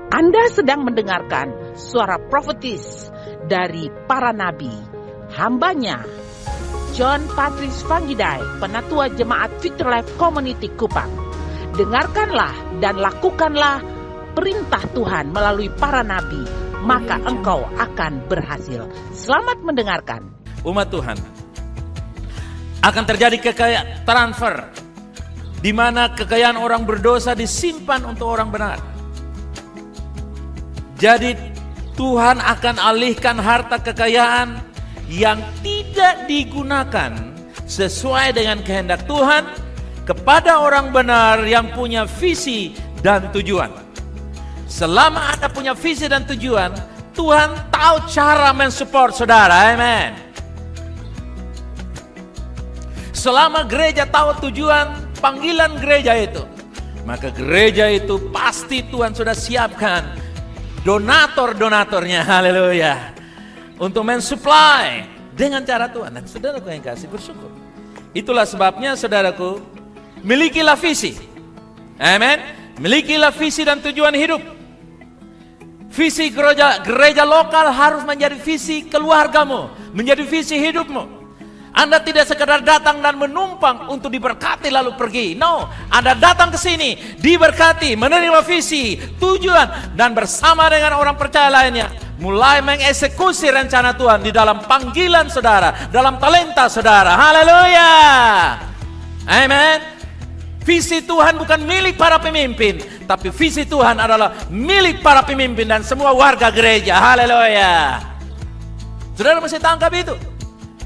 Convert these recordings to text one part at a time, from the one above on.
Anda sedang mendengarkan suara profetis dari para nabi, hambanya John Patrice Vanggidai, Penatua Jemaat Future Life Community Kupang. Dengarkanlah dan lakukanlah perintah Tuhan melalui para nabi, maka engkau akan berhasil. Selamat mendengarkan. Umat Tuhan, akan terjadi kekayaan transfer, di mana kekayaan orang berdosa disimpan untuk orang benar. Jadi Tuhan akan alihkan harta kekayaan yang tidak digunakan sesuai dengan kehendak Tuhan kepada orang benar yang punya visi dan tujuan. Selama Anda punya visi dan tujuan, Tuhan tahu cara mensupport saudara. Amen. Selama gereja tahu tujuan panggilan gereja itu, maka gereja itu pasti Tuhan sudah siapkan donator-donatornya, haleluya, untuk mensupply dengan cara Tuhan. Dan saudaraku yang kasih, bersyukur. Itulah sebabnya saudaraku, milikilah visi. Amen. Milikilah visi dan tujuan hidup. Visi gereja lokal harus menjadi visi keluargamu, menjadi visi hidupmu. Anda tidak sekedar datang dan menumpang untuk diberkati lalu pergi. No, Anda datang ke sini diberkati, menerima visi, tujuan, dan bersama dengan orang percaya lainnya mulai mengeksekusi rencana Tuhan di dalam panggilan saudara, dalam talenta saudara. Haleluya. Amen. Visi Tuhan bukan milik para pemimpin, tapi visi Tuhan adalah milik para pemimpin dan semua warga gereja. Haleluya. Saudara mesti tangkap itu.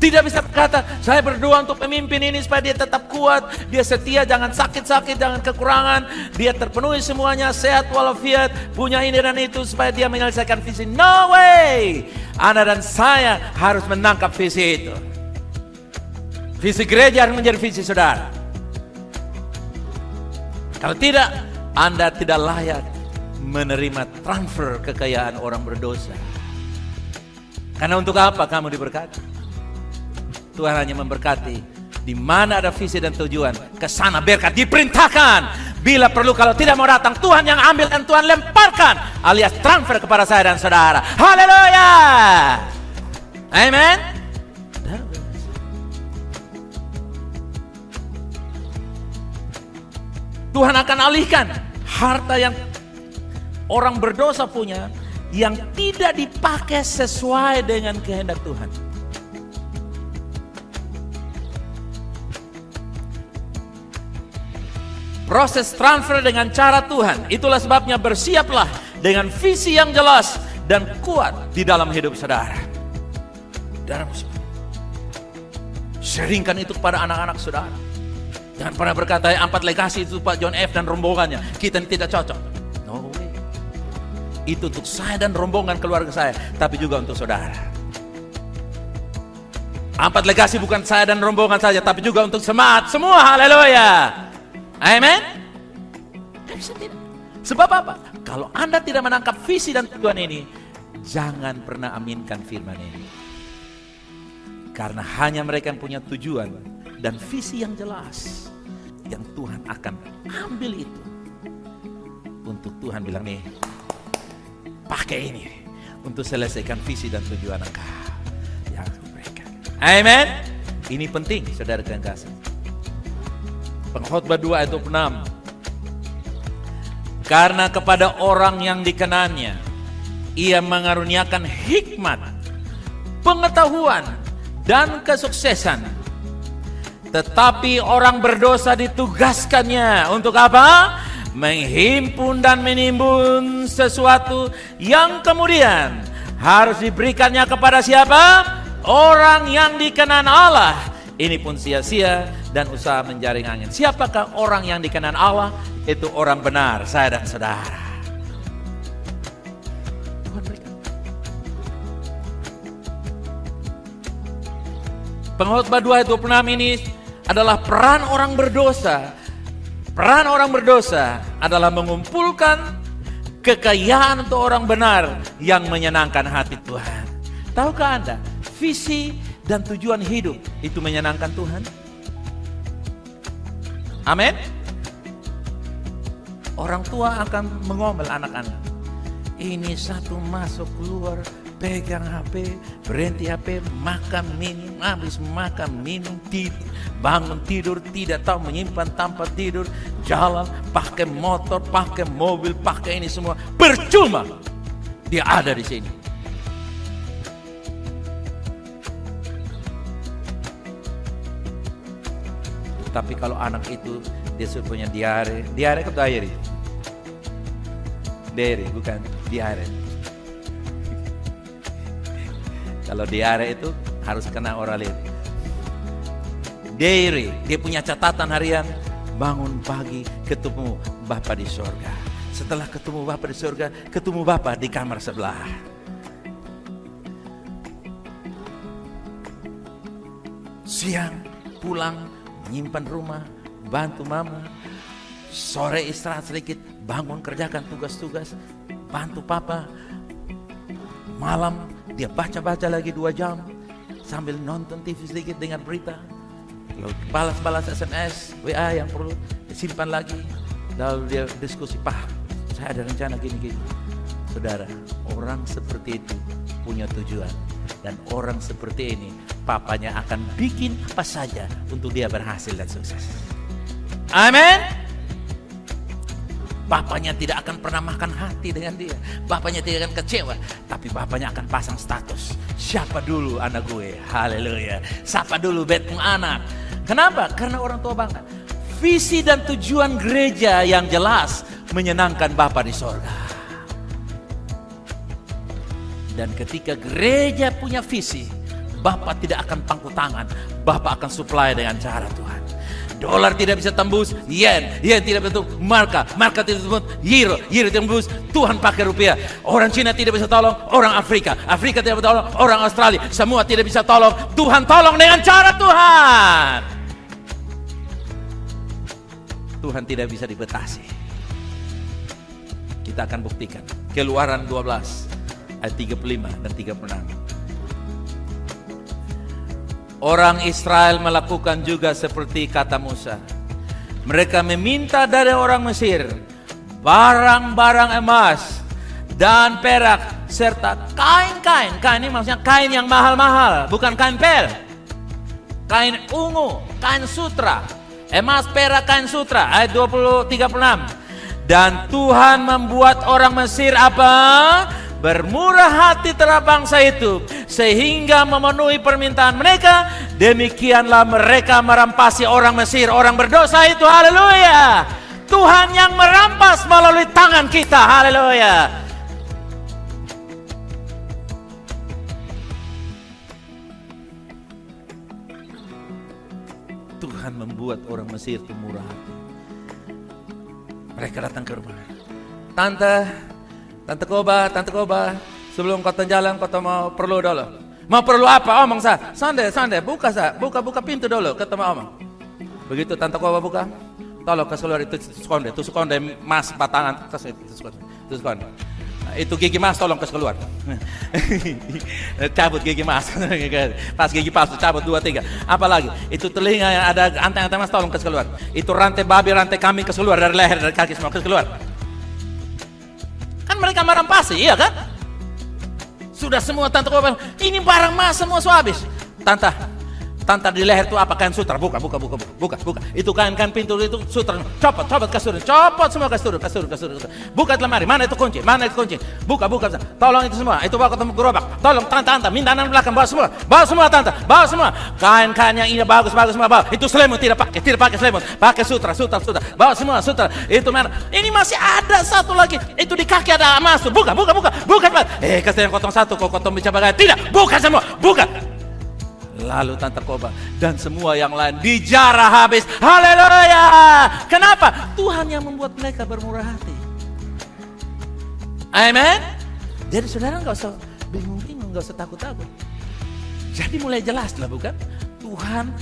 Tidak bisa berkata, saya berdoa untuk pemimpin ini supaya dia tetap kuat, dia setia, jangan sakit-sakit, jangan kekurangan, dia terpenuhi semuanya, sehat walafiat, punya ini dan itu supaya dia menyelesaikan visi. No way! Anda dan saya harus menangkap visi itu. Visi gereja harus menjadi visi saudara. Kalau tidak, Anda tidak layak menerima transfer kekayaan orang berdosa. Karena untuk apa kamu diberkati? Tuhan hanya memberkati di mana ada visi dan tujuan, ke sana berkat diperintahkan. Bila perlu kalau tidak mau datang, Tuhan yang ambil dan Tuhan lemparkan, alias transfer kepada saya dan saudara. Haleluya. Amen. Tuhan akan alihkan harta yang orang berdosa punya yang tidak dipakai sesuai dengan kehendak Tuhan. Proses transfer dengan cara Tuhan. Itulah sebabnya bersiaplah dengan visi yang jelas dan kuat di dalam hidup saudara. Dan seringkan itu kepada anak-anak saudara. Jangan pernah berkata 4 legasi itu Pak John F dan rombongannya, kita tidak cocok. No way. Itu untuk saya dan rombongan keluarga saya, tapi juga untuk saudara. 4 legasi bukan saya dan rombongan saja, tapi juga untuk semangat semua. Haleluya. Amen. Sebab apa? Kalau Anda tidak menangkap visi dan tujuan ini, jangan pernah aminkan firman ini. Karena hanya mereka yang punya tujuan dan visi yang jelas, yang Tuhan akan ambil itu. Untuk Tuhan bilang nih, pakai ini untuk selesaikan visi dan tujuan engkau yang aku berikan. Amen. Ini penting, saudara yang kasih. Pengkhotbah 2 ayat 26. Karena kepada orang yang dikenannya, ia mengaruniakan hikmat, pengetahuan, dan kesuksesan. Tetapi orang berdosa ditugaskannya untuk apa? Menghimpun dan menimbun sesuatu yang kemudian harus diberikannya kepada siapa? Orang yang dikenan Allah. Ini pun sia-sia dan usaha menjaring angin. Siapakah orang yang dikenan Allah? Itu orang benar, saya dan saudara. Tuhan berikan. Pengkhotbah 2 ayat 26 ini adalah peran orang berdosa. Peran orang berdosa adalah mengumpulkan kekayaan untuk orang benar yang menyenangkan hati Tuhan. Tahukah Anda, visi dan tujuan hidup itu menyenangkan Tuhan? Amin. Orang tua akan mengomel anak-anak. Ini satu masuk keluar, pegang HP, berhenti HP, makan minum, habis makan minum, tidur, bangun tidur, tidak tahu menyimpan tanpa tidur, jalan, pakai motor, pakai mobil, pakai ini semua, percuma. Dia ada di sini. Tapi kalau anak itu dia sudah punya diare ke diary? Diary, bukan diare. Kalau diare itu harus kena oralir. Diary, dia punya catatan harian. Bangun pagi, ketemu Bapa di surga. Setelah ketemu Bapa di surga, ketemu Bapa di kamar sebelah. Siang pulang, menyimpan rumah, bantu mama. Sore istirahat sedikit, bangun kerjakan tugas-tugas, bantu papa. Malam dia baca-baca lagi 2 jam sambil nonton TV sedikit, dengar berita. Lalu balas-balas SMS, WA yang perlu disimpan lagi. Lalu dia diskusi, "Pak, saya ada rencana gini-gini." Saudara, orang seperti itu punya tujuan. Dan orang seperti ini, papanya akan bikin apa saja untuk dia berhasil dan sukses. Amin. Bapaknya tidak akan pernah makan hati dengan dia. Bapaknya tidak akan kecewa. Tapi bapaknya akan pasang status. Siapa dulu anak gue? Haleluya. Siapa dulu betmu anak? Kenapa? Karena orang tua bangga. Visi dan tujuan gereja yang jelas menyenangkan Bapa di sorga. Dan ketika gereja punya visi, Bapa tidak akan pangku tangan. Bapa akan supply dengan cara Tuhan. Dolar tidak bisa tembus yen, yen tidak bisa tembus marka, marka tidak bisa tembus euro, euro tidak tembus Tuhan pakai rupiah. Orang Cina tidak bisa tolong orang Afrika, Afrika tidak bisa tolong orang Australia, semua tidak bisa tolong, Tuhan tolong dengan cara Tuhan. Tuhan tidak bisa dibatasi. Kita akan buktikan. Keluaran 12 ayat 35 dan 36. Orang Israel melakukan juga seperti kata Musa. Mereka meminta dari orang Mesir barang-barang emas dan perak serta kain-kain. Kain ini maksudnya kain yang mahal-mahal, bukan kain pel. Kain ungu, kain sutra, emas, perak, kain sutra. Ayat 36. Dan Tuhan membuat orang Mesir apa? Bermurah hati terhadap bangsa itu sehingga memenuhi permintaan mereka. Demikianlah mereka merampasi orang Mesir, orang berdosa itu. Haleluya. Tuhan yang merampas melalui tangan kita. Haleluya. Tuhan membuat orang Mesir itu murah hati. Mereka datang ke rumah. Tante Koba, sebelum kau jalan kau mau perlu dulu. Mau perlu apa? Omong sa. Sande, buka sa. Buka pintu dulu, ketemu omong. Begitu Tante Koba buka, tolong kasih keluar itu sekonde mas batangan, kasih itu sekonde. Nah, itu gigi mas tolong kasih keluar. Cabut gigi mas. Pas gigi palsu cabut 2, 3. Apalagi itu telinga yang ada anteng-anteng mas tolong kasih keluar. Itu rantai babi, rantai kambing kasih keluar dari leher, dari kaki semua kasih keluar. Kan mereka merampasi, iya kan? Sudah semua Tante Koba, ini barang mas semua habis. Tante di leher itu apa? Kain sutra. Buka. Itu kain pintu itu sutra. Copot kasur. Copot semua kasur. Buka lemari. Mana itu kunci? Buka. Tolong itu semua. Itu bawa ketemu gerobak. Tolong tante, minta anak belakang bawa semua tante. Bawa semua. Kain yang ini bagus semua bawa. Itu selimut tidak pakai selimut. Pakai sutra. Bawa semua sutra. Itu mana? Ini masih ada satu lagi. Itu di kaki ada emas. Buka. Kasih yang kotong satu, kok kotong bicara tidak. Buka semua. Lalu Tante Koba dan semua yang lain dijarah habis. Haleluya. Kenapa? Tuhan yang membuat mereka bermurah hati. Amen. Jadi saudara gak usah bingung-bingung, gak usah takut-takut. Jadi mulai jelas lah bukan? Tuhan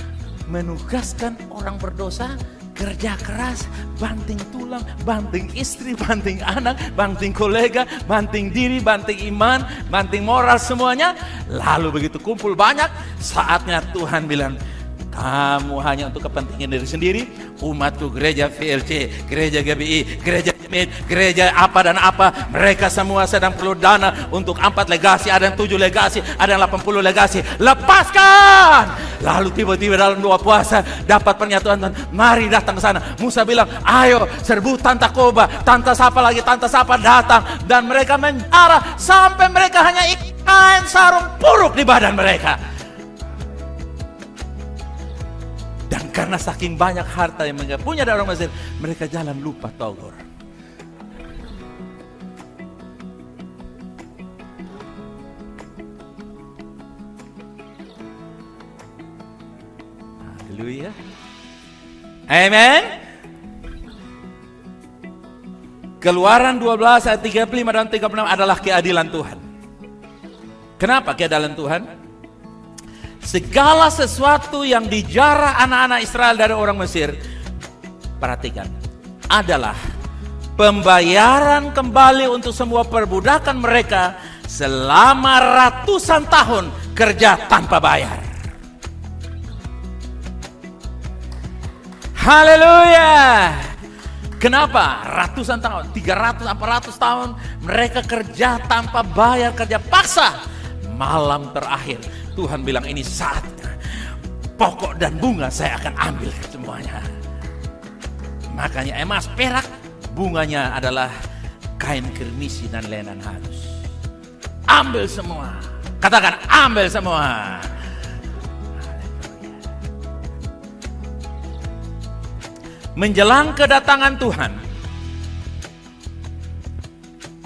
menugaskan orang berdosa kerja keras, banting tulang, banting istri, banting anak, banting kolega, banting diri, banting iman, banting moral semuanya. Lalu begitu kumpul banyak, saatnya Tuhan bilang, kamu hanya untuk kepentingan diri sendiri, umatku gereja VLC, gereja GBI, gereja gereja apa dan apa. Mereka semua sedang perlu dana untuk 4 legasi, ada yang 7 legasi, ada yang 80 legasi. Lepaskan! Lalu tiba-tiba dalam doa puasa dapat pernyataan Tuhan, mari datang ke sana. Musa bilang, ayo serbu Tante Koba, Tante siapa lagi, Tante siapa datang. Dan mereka menjara sampai mereka hanya kain sarung puruk di badan mereka. Dan karena saking banyak harta yang mereka punya dari orang Mesir, mereka jalan lupa Togor. Haleluya. Amen. Keluaran 12 ayat 35 dan 36 adalah keadilan Tuhan. Kenapa keadilan Tuhan? Segala sesuatu yang dijarah anak-anak Israel dari orang Mesir, perhatikan, adalah pembayaran kembali untuk semua perbudakan mereka selama ratusan tahun kerja tanpa bayar. Haleluya. Kenapa? Ratusan tahun, 300-400 tahun mereka kerja tanpa bayar, kerja paksa. Malam terakhir Tuhan bilang, ini saatnya pokok dan bunga saya akan ambil semuanya. Makanya emas, perak, bunganya adalah kain kirmisi dan lenan halus. Ambil semua. Katakan, ambil semua. Menjelang kedatangan Tuhan,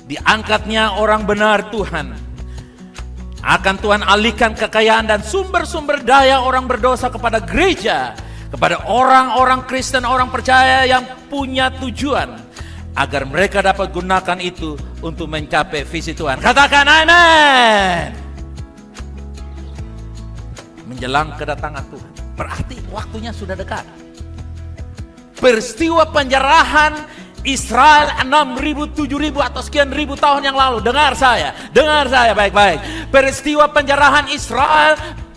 diangkatnya orang benar Tuhan, akan Tuhan alihkan kekayaan dan sumber-sumber daya orang berdosa kepada gereja, kepada orang-orang Kristen, orang percaya yang punya tujuan, agar mereka dapat gunakan itu untuk mencapai visi Tuhan. Katakan amin. Menjelang kedatangan Tuhan, berarti waktunya sudah dekat. Peristiwa penjarahan Israel 6.000, 7.000 atau sekian ribu tahun yang lalu. Dengar saya baik-baik. Peristiwa penjarahan Israel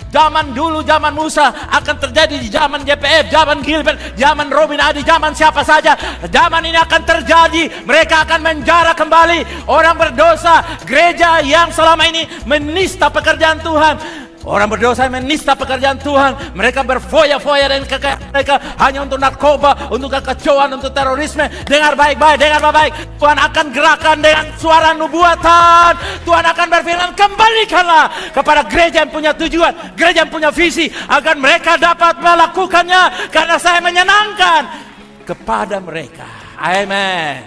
zaman dulu, zaman Musa akan terjadi di zaman JPF, zaman Gilbert, zaman Robin Adi, zaman siapa saja. Zaman ini akan terjadi. Mereka akan menjara kembali orang berdosa, gereja yang selama ini menista pekerjaan Tuhan. Orang berdosa menista pekerjaan Tuhan. Mereka berfoya-foya dan kekayaan mereka hanya untuk narkoba, untuk kekacauan, untuk terorisme. Dengar baik-baik, dengar baik-baik. Tuhan akan gerakan dengan suara nubuatan. Tuhan akan berfirman, kembalikanlah kepada gereja yang punya tujuan, gereja yang punya visi, agar mereka dapat melakukannya karena saya menyenangkan kepada mereka. Amen.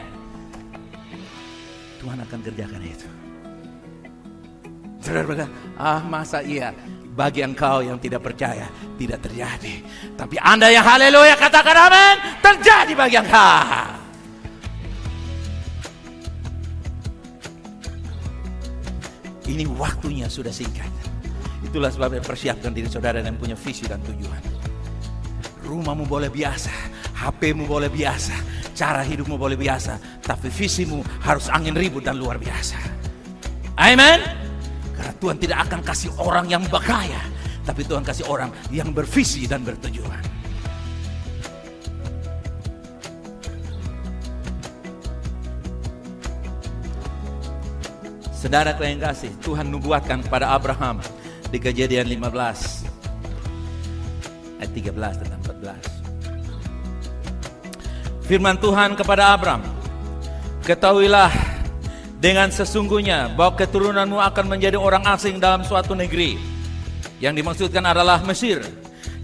Tuhan akan kerjakan itu. Saudara berkata, masa iya bagi engkau yang tidak percaya tidak terjadi. Tapi Anda yang haleluya katakan amin, terjadi bagi engkau. Ini waktunya sudah singkat. Itulah sebabnya persiapkan diri saudara yang punya visi dan tujuan. Rumahmu boleh biasa, HPmu boleh biasa, cara hidupmu boleh biasa, tapi visimu harus angin ribut dan luar biasa. Amen. Karena Tuhan tidak akan kasih orang yang berkaya, tapi Tuhan kasih orang yang bervisi dan bertujuan. Saudaraku yang kasih, Tuhan nubuatkan kepada Abraham di Kejadian 15 ayat 13 dan 14. Firman Tuhan kepada Abraham, ketahuilah dengan sesungguhnya bahwa keturunanmu akan menjadi orang asing dalam suatu negeri. Yang dimaksudkan adalah Mesir,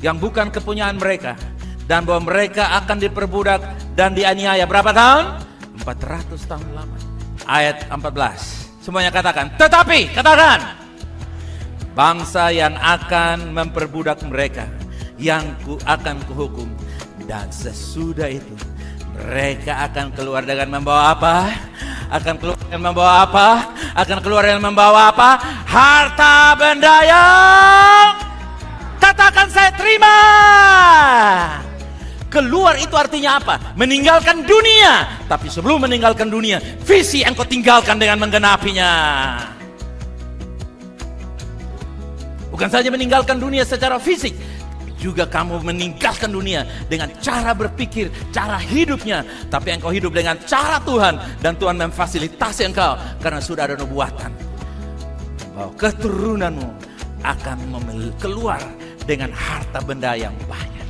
yang bukan kepunyaan mereka, dan bahwa mereka akan diperbudak dan dianiaya. Berapa tahun? 400 tahun lama. Ayat 14. Semuanya katakan, tetapi, katakan, bangsa yang akan memperbudak mereka, yang akan kuhukum, dan sesudah itu mereka akan keluar dengan membawa apa? Akan keluar dengan membawa apa? Akan keluar dengan membawa apa? Harta benda yang, katakan saya terima. Keluar itu artinya apa? Meninggalkan dunia. Tapi sebelum meninggalkan dunia, visi yang kau tinggalkan dengan menggenapinya. Bukan saja meninggalkan dunia secara fisik, juga kamu meninggalkan dunia dengan cara berpikir, cara hidupnya, tapi engkau hidup dengan cara Tuhan, dan Tuhan memfasilitasi engkau karena sudah ada nubuatan bahwa keturunanmu akan keluar dengan harta benda yang banyak.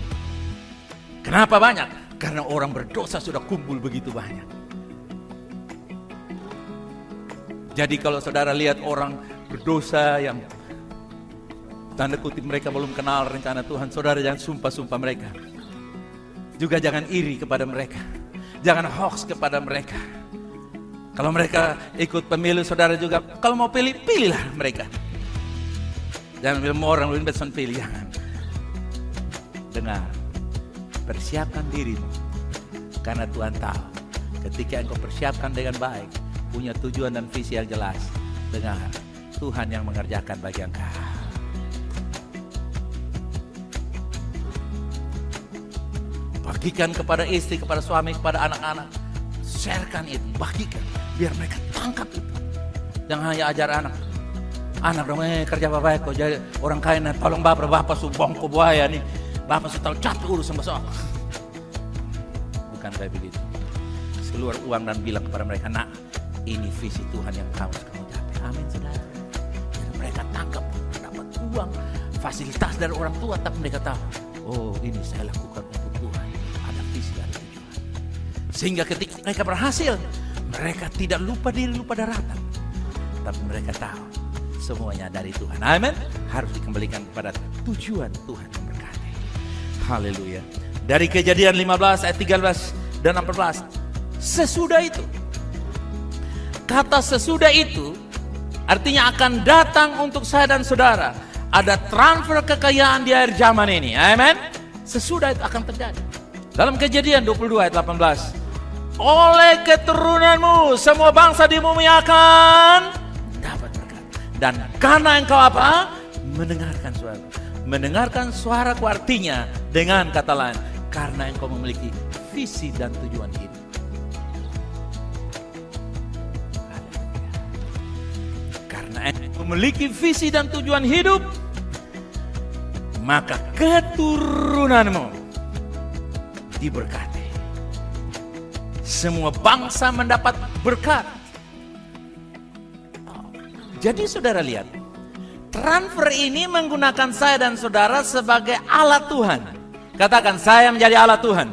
Kenapa banyak? Karena orang berdosa sudah kumpul begitu banyak. Jadi kalau saudara lihat orang berdosa yang tanda kutip mereka belum kenal rencana Tuhan, saudara jangan sumpah-sumpah mereka. Juga jangan iri kepada mereka. Jangan hoax kepada mereka. Kalau mereka ikut pemilu, saudara juga kalau mau pilih, pilihlah mereka. Jangan bilang orang lain besan pilih, jangan. Dengar, persiapkan dirimu. Karena Tuhan tahu, ketika engkau persiapkan dengan baik, punya tujuan dan visi yang jelas, dengar, Tuhan yang mengerjakan bagi engkau. Bagikan kepada istri, kepada suami, kepada anak-anak. Sharekan itu, bagikan. Biar mereka tangkap itu. Jangan hanya ajar anak. Anak dong, kerja bapak kok jadi orang kaya, tolong bapak subong ko buaya nih. Bapak sudah catur urusan besok. Bukan kayak begitu. Keluar uang dan bilang kepada mereka, nak, ini visi Tuhan yang harus kamu capai. Amin, saudara. Dan mereka tangkap, dapat uang, fasilitas dari orang tua, tapi mereka tahu, oh ini saya lakukan untuk Tuhan. Ada visi, ada tujuan. Sehingga ketika mereka berhasil, mereka tidak lupa diri, lupa daratan. Tapi mereka tahu, semuanya dari Tuhan. Amin. Harus dikembalikan kepada tujuan Tuhan yang berkati. Haleluya. Dari Kejadian 15 ayat 13 dan 14. Sesudah itu. Kata sesudah itu artinya akan datang untuk saya dan saudara. Ada transfer kekayaan di akhir zaman ini. Amin. Sesudah itu akan terjadi. Dalam Kejadian 22 ayat 18. Oleh keturunanmu semua bangsa di bumi akan dapat berkat. Dan karena engkau apa? Mendengarkan suara. Mendengarkan suaraku artinya dengan kata lain, karena engkau memiliki visi dan tujuan hidup. Karena engkau memiliki visi dan tujuan hidup, maka keturunanmu diberkati. Semua bangsa mendapat berkat. Jadi saudara lihat, transfer ini menggunakan saya dan saudara sebagai alat Tuhan. Katakan, saya menjadi alat Tuhan.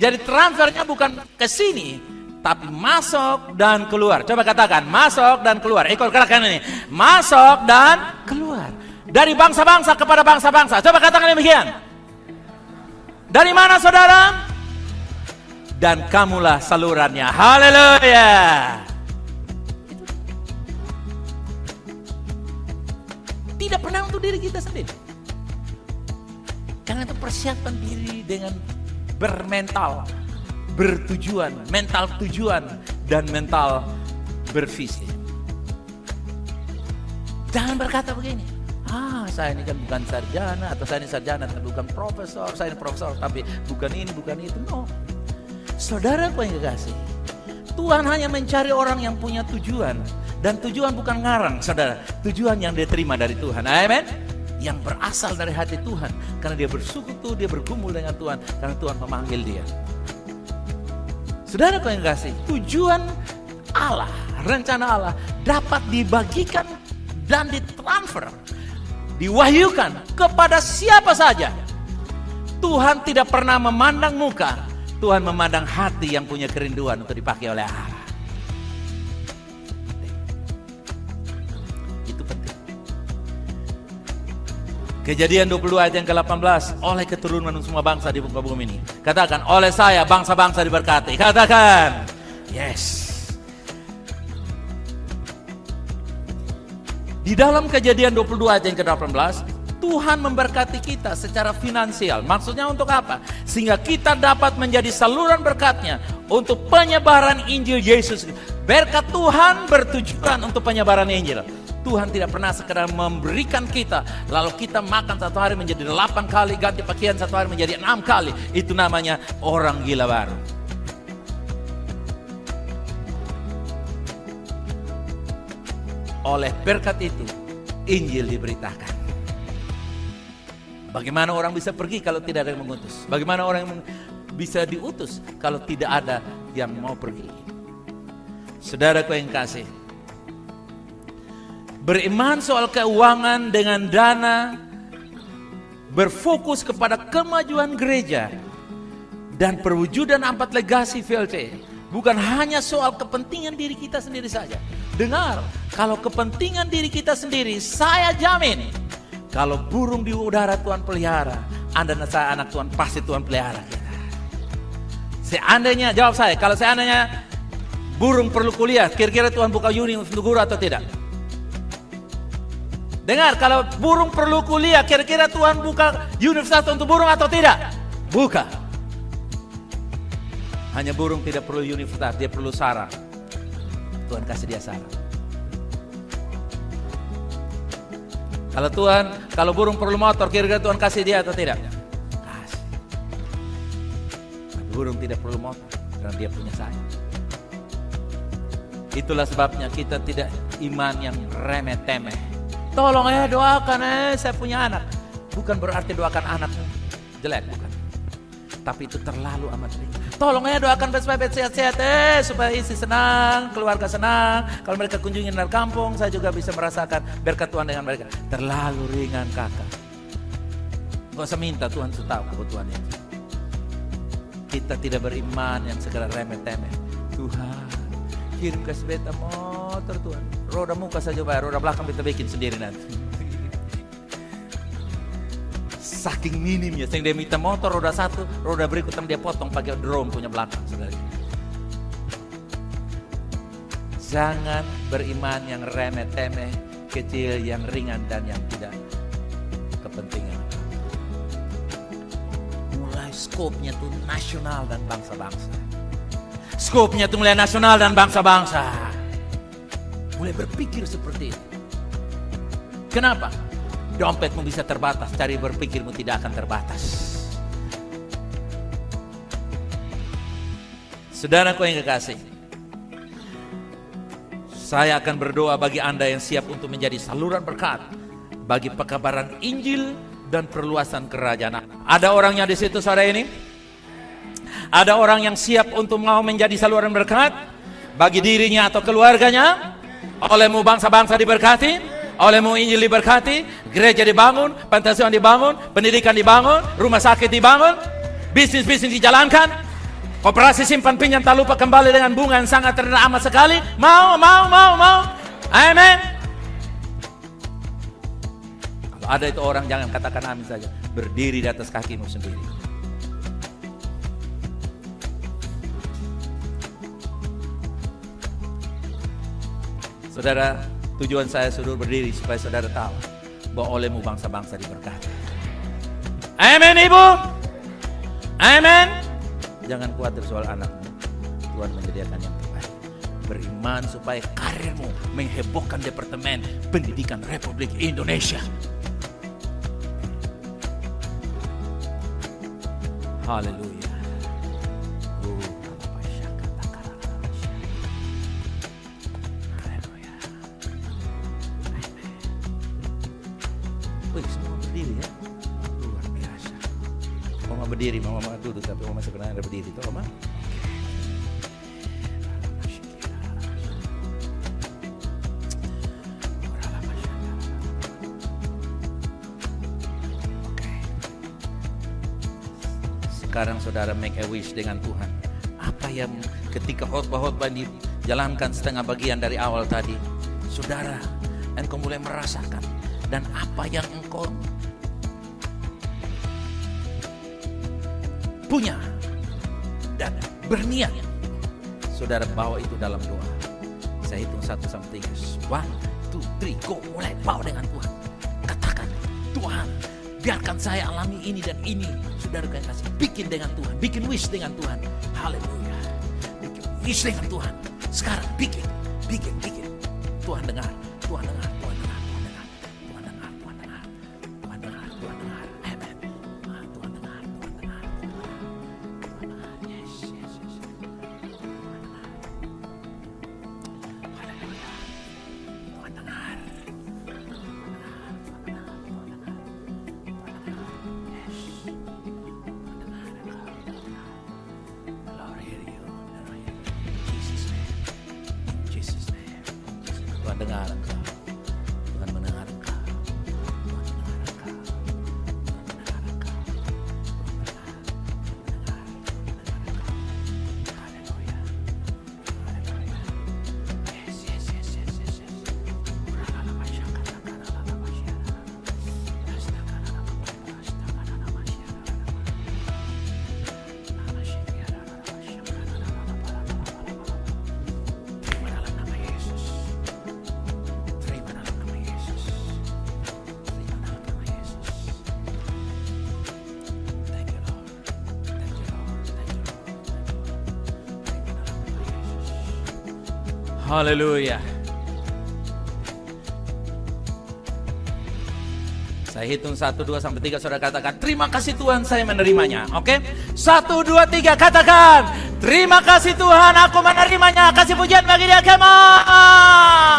Jadi transfernya bukan ke sini, tapi masuk dan keluar. Coba katakan, masuk dan keluar. Ikut katakan ini, masuk dan keluar. Dari bangsa-bangsa kepada bangsa-bangsa. Coba katakan demikian. Dari mana saudara? Dan kamulah salurannya. Haleluya. Tidak pernah untuk diri kita sendiri. Karena itu persiapan diri dengan bermental, bertujuan, mental tujuan, dan mental bervisi. Jangan berkata begini, saya ini kan bukan sarjana, atau saya ini sarjana tapi bukan profesor, saya ini profesor tapi bukan ini, bukan itu. No. Saudaraku yang kekasih, Tuhan hanya mencari orang yang punya tujuan. Dan tujuan bukan ngarang, saudara. Tujuan yang dia terima dari Tuhan. Amin. Yang berasal dari hati Tuhan. Karena dia bersekutu, dia bergumul dengan Tuhan. Karena Tuhan memanggil dia. Saudara yang kasih, tujuan Allah, rencana Allah dapat dibagikan dan ditransfer, diwahyukan kepada siapa saja. Tuhan tidak pernah memandang muka. Tuhan memandang hati yang punya kerinduan untuk dipakai oleh Allah. Kejadian 22 ayat yang ke-18. Oleh keturunan semua bangsa di muka bumi ini. Katakan, oleh saya bangsa-bangsa diberkati. Katakan, yes. Di dalam Kejadian 22 ayat yang ke-18, Tuhan memberkati kita secara finansial. Maksudnya untuk apa? Sehingga kita dapat menjadi saluran berkatnya untuk penyebaran Injil Yesus. Berkat Tuhan bertujuan untuk penyebaran Injil. Tuhan tidak pernah sekedar memberikan kita, lalu kita makan satu hari menjadi 8 kali, ganti pakaian satu hari menjadi 6 kali. Itu namanya orang gila baru. Oleh berkat itu, Injil diberitakan. Bagaimana orang bisa pergi kalau tidak ada yang mengutus? Bagaimana orang yang bisa diutus kalau tidak ada yang mau pergi? Saudaraku yang kasih, beriman soal keuangan dengan dana, berfokus kepada kemajuan gereja dan perwujudan 4 legasi VLC, bukan hanya soal kepentingan diri kita sendiri saja. Dengar, kalau kepentingan diri kita sendiri, saya jamin, kalau burung di udara Tuhan pelihara, Anda dan saya anak Tuhan, pasti Tuhan pelihara kita. Seandainya, jawab saya, kalau seandainya burung perlu kuliah, kira-kira Tuhan buka uni untuk guru atau tidak? Dengar, kalau burung perlu kuliah, kira-kira Tuhan buka universitas untuk burung atau tidak? Buka. Hanya burung tidak perlu universitas, dia perlu sarang. Tuhan kasih dia sarang. Kalau burung perlu motor, kira-kira Tuhan kasih dia atau tidak? Kasih. Burung tidak perlu motor, karena dia punya saya. Itulah sebabnya kita tidak iman yang remeh-temeh. Tolong doakan saya punya anak. Bukan berarti doakan anakmu jelek, bukan. Tapi itu terlalu amat ringan. Tolong doakan supaya sehat-sehat supaya istri senang, keluarga senang. Kalau mereka kunjungi dari kampung, saya juga bisa merasakan berkat Tuhan dengan mereka. Terlalu ringan kakak. Gak usah minta, Tuhan sudah tahu kebutuhannya. Kita tidak beriman yang segala remeh-temeh. Tuhan, kirim ke sepeda motor Tuhan. Roda muka saja bayar, roda belakang kita bikin sendiri nanti. Saking minimnya, sehingga dia minta motor roda 1, roda berikutnya dia potong pakai drone punya belakang. Saudara. Jangan beriman yang remeh-temeh, kecil, yang ringan dan yang tidak kepentingan. Mulai skopnya tuh nasional dan bangsa-bangsa. Skopnya tuh mulai nasional dan bangsa-bangsa. Mulai berpikir seperti itu. Kenapa? Dompetmu bisa terbatas, cari berpikirmu tidak akan terbatas. Saudaraku yang kekasih, saya akan berdoa bagi Anda yang siap untuk menjadi saluran berkat bagi pekabaran Injil dan perluasan kerajaan. Ada orangnya di situ sore ini? Ada orang yang siap untuk mau menjadi saluran berkat bagi dirinya atau keluarganya? Olehmu bangsa-bangsa diberkati, olehmu Injil diberkati, gereja dibangun, pantai asuhan dibangun, pendidikan dibangun, rumah sakit dibangun, bisnis-bisnis dijalankan, koperasi simpan pinjam tak lupa kembali dengan bunga yang sangat rendah amat sekali. Mau. Amin. Kalau ada itu orang, jangan katakan amin saja. Berdiri di atas kakimu sendiri. Saudara, tujuan saya suruh berdiri supaya saudara tahu bahwa olehmu bangsa-bangsa diberkati. Amin ibu. Amin. Jangan khawatir soal anakmu. Tuhan menyediakan yang terbaik. Beriman supaya karirmu menghebohkan Departemen Pendidikan Republik Indonesia. Haleluya. Semua berdiri ya, luar biasa. Mama berdiri, mama duduk, tapi mama sebenarnya ada berdiri, toh mama. Oke. Sekarang saudara make a wish dengan Tuhan. Apa yang ketika khotbah-khotbah dijalankan setengah bagian dari awal tadi, saudara, engkau mulai merasakan. Dan apa yang engkau punya dan berniat, saudara bawa itu dalam doa. Saya hitung 1 sampai 3. 1, 2, 3, go. Mulai bawa dengan Tuhan. Katakan, Tuhan, biarkan saya alami ini dan ini. Saudara kasih, bikin dengan Tuhan, bikin wish dengan Tuhan. Haleluya. Bikin wish dengan Tuhan. Sekarang bikin. Tuhan dengar. mendengar engkau. Tuhan mendengar engkau. Tuhan mendengar engkau. Tuhan mendengar engkau. Haleluya. Haleluya. Yes, yes, yes, yes, yes, yes. Terima dalam nama Yesus. Terima dalam nama Yesus. Terima dalam nama Yesus. Thank you Lord. Thank you Lord. Thank you Lord. Terima dalam nama Yesus. Haleluya. Saya hitung 1, 2, sampai 3, saudara katakan, terima kasih Tuhan saya menerimanya. Oke? 1, 2, 3, katakan, terima kasih Tuhan aku menerimanya. Kasih pujian bagi dia, come on.